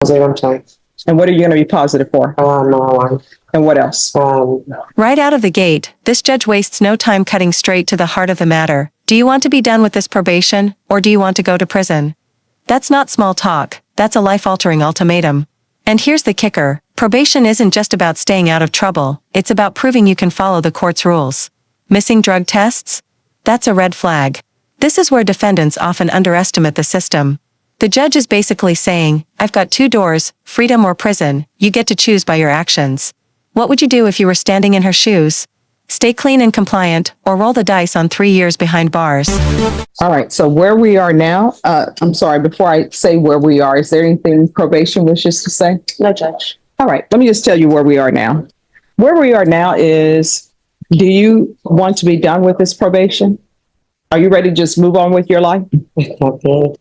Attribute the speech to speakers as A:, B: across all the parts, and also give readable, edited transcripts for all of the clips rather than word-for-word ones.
A: I'm sorry.
B: And what are you going to be positive for?
A: Marijuana.
B: And what else?
C: Right out of the gate, this judge wastes no time cutting straight to the heart of the matter. Do you want to be done with this probation, or do you want to go to prison? That's not small talk, that's a life-altering ultimatum. And here's the kicker, probation isn't just about staying out of trouble, it's about proving you can follow the court's rules. Missing drug tests? That's a red flag. This is where defendants often underestimate the system. The judge is basically saying, I've got two doors, freedom or prison, you get to choose by your actions. What would you do if you were standing in her shoes? Stay clean and compliant, or roll the dice on 3 years behind bars.
B: All right, so where we are now, I'm sorry, before I say where we are, is there anything probation wishes to say?
A: No, Judge.
B: All right, let me just tell you where we are now. Where we are now is, do you want to be done with this probation? Are you ready to just move on with your life?
A: Definitely.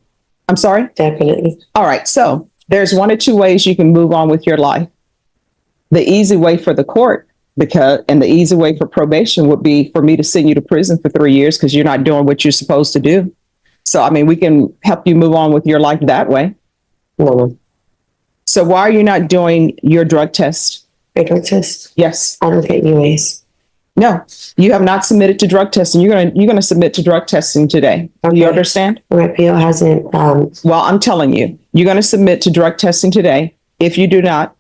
B: I'm sorry?
A: Definitely.
B: All right, so there's one or two ways you can move on with your life. The easy way for the court, and the easy way for probation would be for me to send you to prison for 3 years because you're not doing what you're supposed to do. So, I mean, we can help you move on with your life that way.
A: No.
B: So why are you not doing your drug test?
A: My drug test?
B: Yes.
A: I don't get UAs.
B: No, you have not submitted to drug testing. You're gonna submit to drug testing today.
A: Okay.
B: You understand?
A: My PO hasn't.
B: Well, I'm telling you, you're going to submit to drug testing today. If you do not,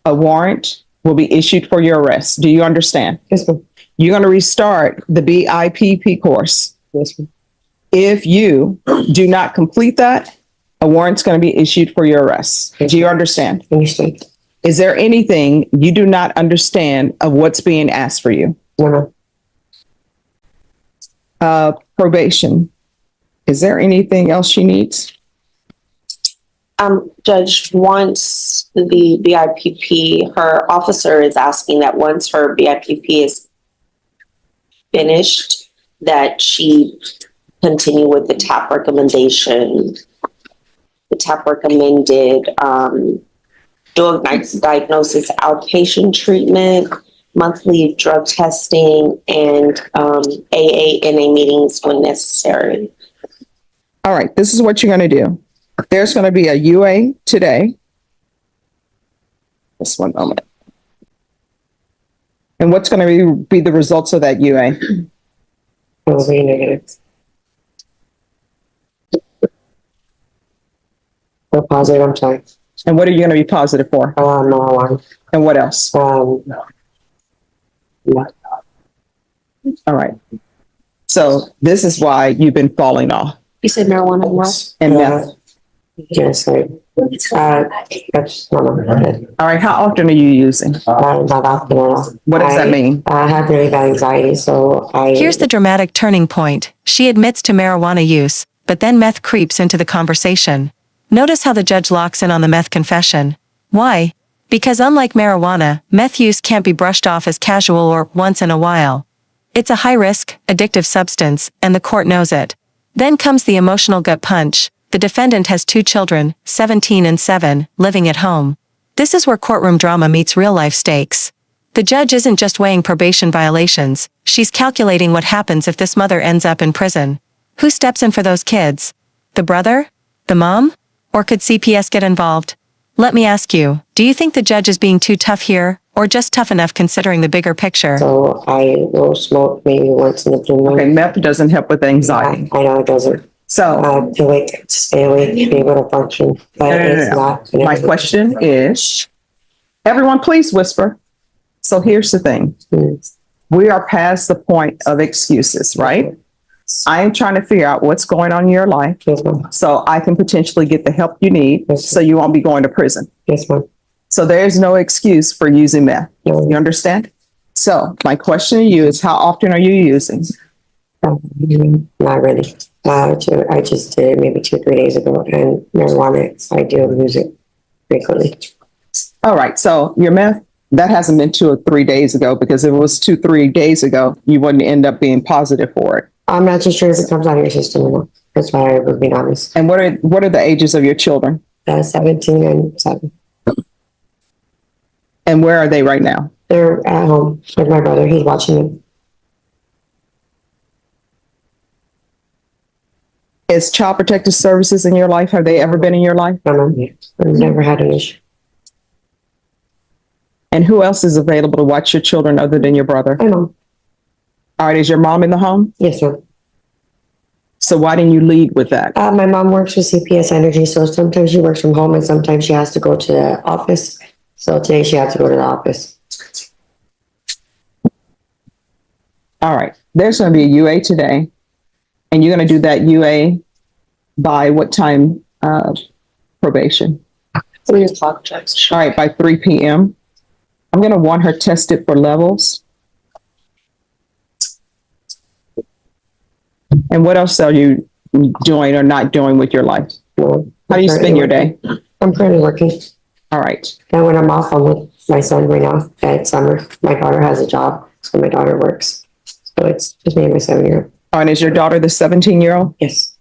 B: a warrant will be issued for your arrest. Do you understand?
A: Yes, ma'am.
B: You're going to restart the BIPP course.
A: Yes, ma'am.
B: If you do not complete that, a warrant's going to be issued for your arrest.
A: Yes,
B: do you understand?
A: Understood.
B: Is there anything you do not understand of what's being asked for you?
A: No, ma'am.
B: Probation. Is there anything else she needs?
D: Judge, once the BIPP, her officer is asking that once her BIPP is finished, that she continue with the TAP recommendation. The TAP recommended dual diagnosis outpatient treatment, monthly drug testing, and AA/NA meetings when necessary.
B: All right, this is what you're going to do. There's going to be a UA today. Just one moment. And what's going to be the results of that UA?
A: It will be negative. We're positive, I'm sorry.
B: And what are you going to be positive for?
A: Marijuana.
B: And what else?
A: No.
B: All right. So this is why you've been falling off.
D: You said marijuana and what?
B: And meth.
A: Yes, right. That's not okay.
B: All right. How often are you using?
A: Not often at all.
B: What does that mean?
A: I have really bad anxiety, so
C: Here's the dramatic turning point. She admits to marijuana use, but then meth creeps into the conversation. Notice how the judge locks in on the meth confession. Why? Because unlike marijuana, meth use can't be brushed off as casual or once in a while. It's a high-risk, addictive substance, and the court knows it. Then comes the emotional gut punch. The defendant has 2 children, 17 and 7, living at home. This is where courtroom drama meets real-life stakes. The judge isn't just weighing probation violations, she's calculating what happens if this mother ends up in prison. Who steps in for those kids? The brother? The mom? Or could CPS get involved? Let me ask you, do you think the judge is being too tough here, or just tough enough considering the bigger picture?
A: So I will smoke maybe once in a blue moon.
B: Okay, meth doesn't help with anxiety.
A: I know it doesn't.
B: So
A: To stay awake, to be able to function, but it's not.
B: my question is, everyone please whisper. So here's the thing. We are past the point of excuses, right? I am trying to figure out what's going on in your life
A: Yes, ma'am.
B: so I can potentially get the help you need
A: Yes,
B: so you won't be going to prison.
A: Yes, ma'am.
B: So there's no excuse for using meth.
A: No.
B: You understand? So my question to you is, how often are you using?
A: Not really. I just did maybe 2 or 3 days ago, and marijuana, I do use it frequently.
B: All right. So your meth, that hasn't been 2 or 3 days ago, because if it was 2, 3 days ago, you wouldn't end up being positive for it.
A: I'm not too sure if it comes out of your system or not. That's why I would be honest.
B: And what are the ages of your children?
A: 17 and 7.
B: And where are they right now?
A: They're at home with my brother. He's watching them.
B: Is Child Protective Services in your life? Have they ever been in your life?
A: My mom, yeah. I've never had an issue.
B: And who else is available to watch your children other than your brother?
A: My mom.
B: All right, is your mom in the home?
A: Yes, ma'am.
B: So why didn't you lead with that?
A: My mom works with CPS Energy, so sometimes she works from home and sometimes she has to go to the office. So today she had to go to the office.
B: All right, there's going to be a UA today, and you're going to do that UA by what time? Probation.
D: 3:00, Judge.
B: All right, by 3 p.m. I'm going to want her tested for levels. And what else are you doing or not doing with your life?
A: Well,
B: How do you spend your day?
A: I'm currently working.
B: All right.
A: And when I'm off, I'm with my son right now at summer. My daughter has a job, so my daughter works. So it's just me and my 7-year-old.
B: Oh, and is your daughter the 17-year-old?
A: Yes.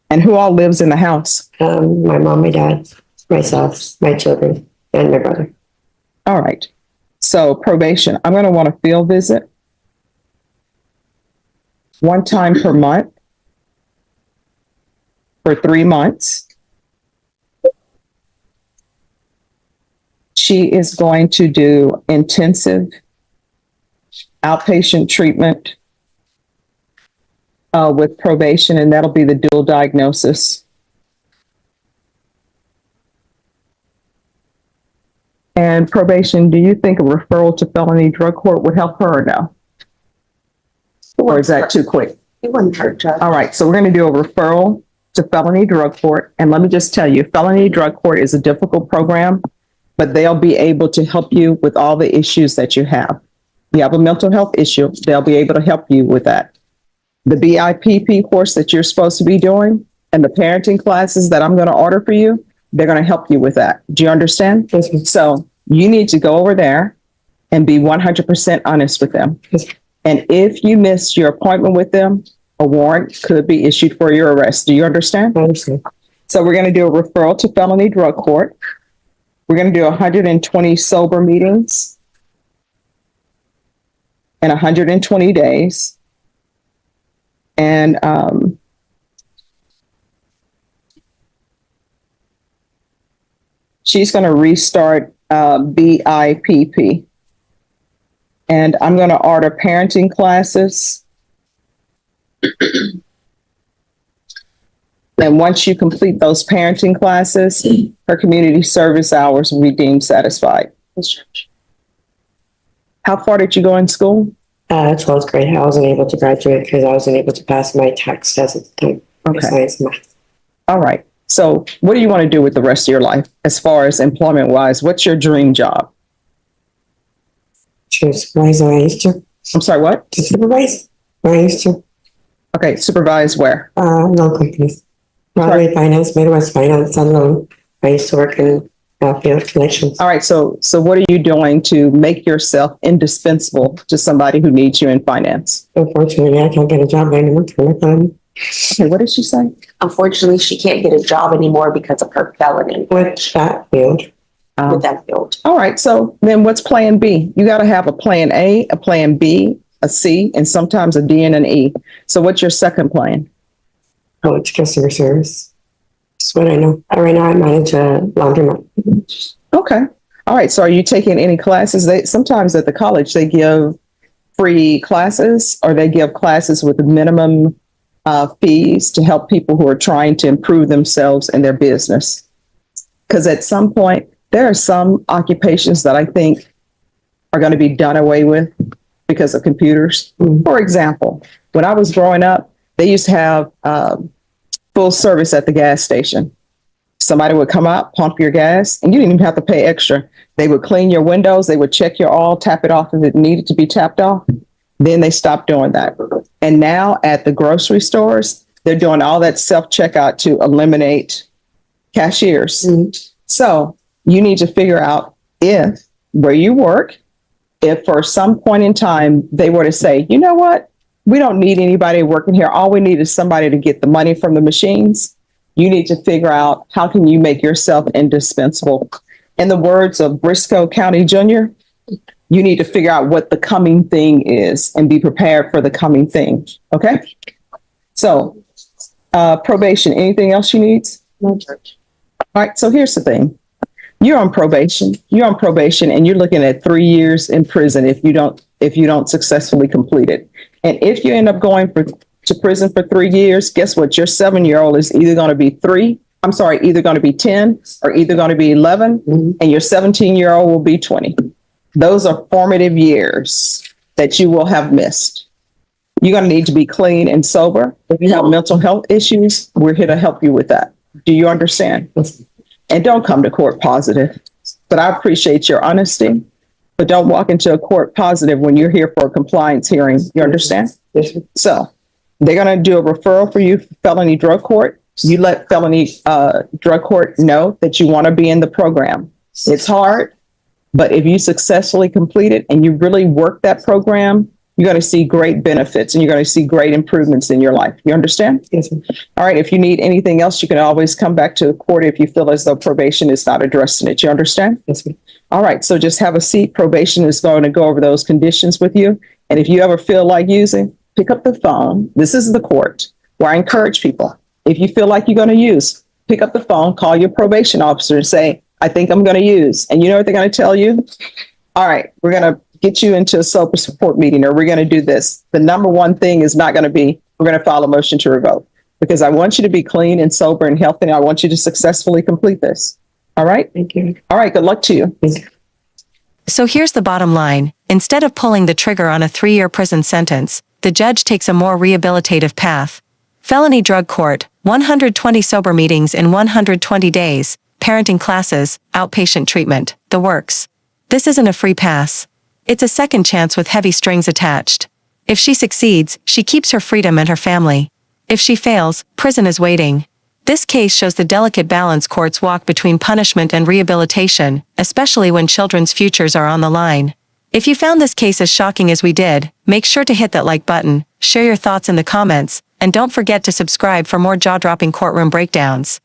B: And who all lives in the house?
A: My mom, my dad, myself, my children, and my brother.
B: All right. So probation, I'm going to want a field visit 1 time per month for 3 months. She is going to do intensive outpatient treatment with probation, and that'll be the dual diagnosis. And probation, do you think a referral to felony drug court would help her or no? Or is that too quick?
D: It wouldn't hurt, Judge.
B: All right, so we're going to do a referral to felony drug court. And let me just tell you, felony drug court is a difficult program, but they'll be able to help you with all the issues that you have. You have a mental health issue, they'll be able to help you with that. The BIPP course that you're supposed to be doing and the parenting classes that I'm going to order for you, they're going to help you with that. Do you understand?
A: Yes, ma'am.
B: So you need to go over there and be 100% honest with them.
A: Yes.
B: And if you miss your appointment with them, a warrant could be issued for your arrest. Do you understand?
A: I understand.
B: So we're going to do a referral to felony drug court. We're going to do 120 sober meetings in 120 days. And she's going to restart BIPP. And I'm going to order parenting classes. And once you complete those parenting classes, her community service hours will be deemed satisfied.
D: Yes, Judge.
B: How far did you go in school?
A: 12th grade. I wasn't able to graduate because I wasn't able to pass my tax test at the time.
B: Okay.
A: Science and math.
B: All right. So what do you want to do with the rest of your life as far as employment wise? What's your dream job?
A: To supervise where I used to.
B: I'm sorry, what?
A: To supervise where I used to.
B: Okay, supervise where?
A: Loan companies. Broadway Finance, Midwest Finance, and loan. I used to work in field collections.
B: All right, so what are you doing to make yourself indispensable to somebody who needs you in finance?
A: Unfortunately, I can't get a job anymore.
B: Okay, what did she say?
D: Unfortunately, she can't get a job anymore because of her felony
A: With that field.
D: with that field.
B: All right, so then what's plan B? You got to have a plan A, a plan B, a C, and sometimes a D and an E. So what's your second plan?
A: Oh, it's customer service. That's what I know. Right now, I manage a laundromat.
B: Okay. All right. So are you taking any classes? Sometimes at the college, they give free classes or they give classes with minimum fees to help people who are trying to improve themselves in their business. Because at some point, there are some occupations that I think are going to be done away with because of computers.
A: Mm-hmm.
B: For example, when I was growing up, they used to have full service at the gas station. Somebody would come out, pump your gas, and you didn't even have to pay extra. They would clean your windows. They would check your oil, tap it off if it needed to be tapped off. Then they stopped doing that. And now at the grocery stores, they're doing all that self-checkout to eliminate cashiers.
A: Mm-hmm.
B: So you need to figure out if where you work, if for some point in time they were to say, you know what? We don't need anybody working here. All we need is somebody to get the money from the machines. You need to figure out how can you make yourself indispensable. In the words of Briscoe County Jr., you need to figure out what the coming thing is and be prepared for the coming thing. Okay? So Probation, anything else you need?
D: No, Judge.
B: All right, so here's the thing. You're on probation. You're on probation and you're looking at 3 years in prison if you don't successfully complete it. And if you end up going to prison for 3 years, guess what? Your 7-year-old is either going to be either going to be 10 or either going to be 11, and your 17-year-old will be 20. Those are formative years that you will have missed. You're going to need to be clean and sober. If you have mental health issues, we're here to help you with that. Do you understand? And don't come to court positive. But I appreciate your honesty. But don't walk into a court positive when you're here for a compliance hearing. You understand?
A: Yes, ma'am.
B: So they're going to do a referral for you for felony drug court. You let felony drug court know that you want to be in the program. It's hard, but if you successfully complete it and you really work that program, you're going to see great benefits and you're going to see great improvements in your life. You understand?
A: Yes, ma'am.
B: All right. If you need anything else, you can always come back to the court if you feel as though probation is not addressing it. You understand?
A: Yes, ma'am.
B: All right. So just have a seat. Probation is going to go over those conditions with you. And if you ever feel like using, pick up the phone. This is the court where I encourage people. If you feel like you're going to use, pick up the phone, call your probation officer and say, I think I'm going to use. And you know what they're going to tell you? All right, we're going to get you into a sober support meeting, or we're going to do this. The number one thing is not going to be, we're going to file a motion to revoke, because I want you to be clean and sober and healthy. And I want you to successfully complete this. All right.
A: Thank you.
B: All right. Good luck to you.
C: So here's the bottom line. Instead of pulling the trigger on a 3-year prison sentence, the judge takes a more rehabilitative path. Felony drug court, 120 sober meetings in 120 days, parenting classes, outpatient treatment, the works. This isn't a free pass. It's a second chance with heavy strings attached. If she succeeds, she keeps her freedom and her family. If she fails, prison is waiting. This case shows the delicate balance courts walk between punishment and rehabilitation, especially when children's futures are on the line. If you found this case as shocking as we did, make sure to hit that like button, share your thoughts in the comments, and don't forget to subscribe for more jaw-dropping courtroom breakdowns.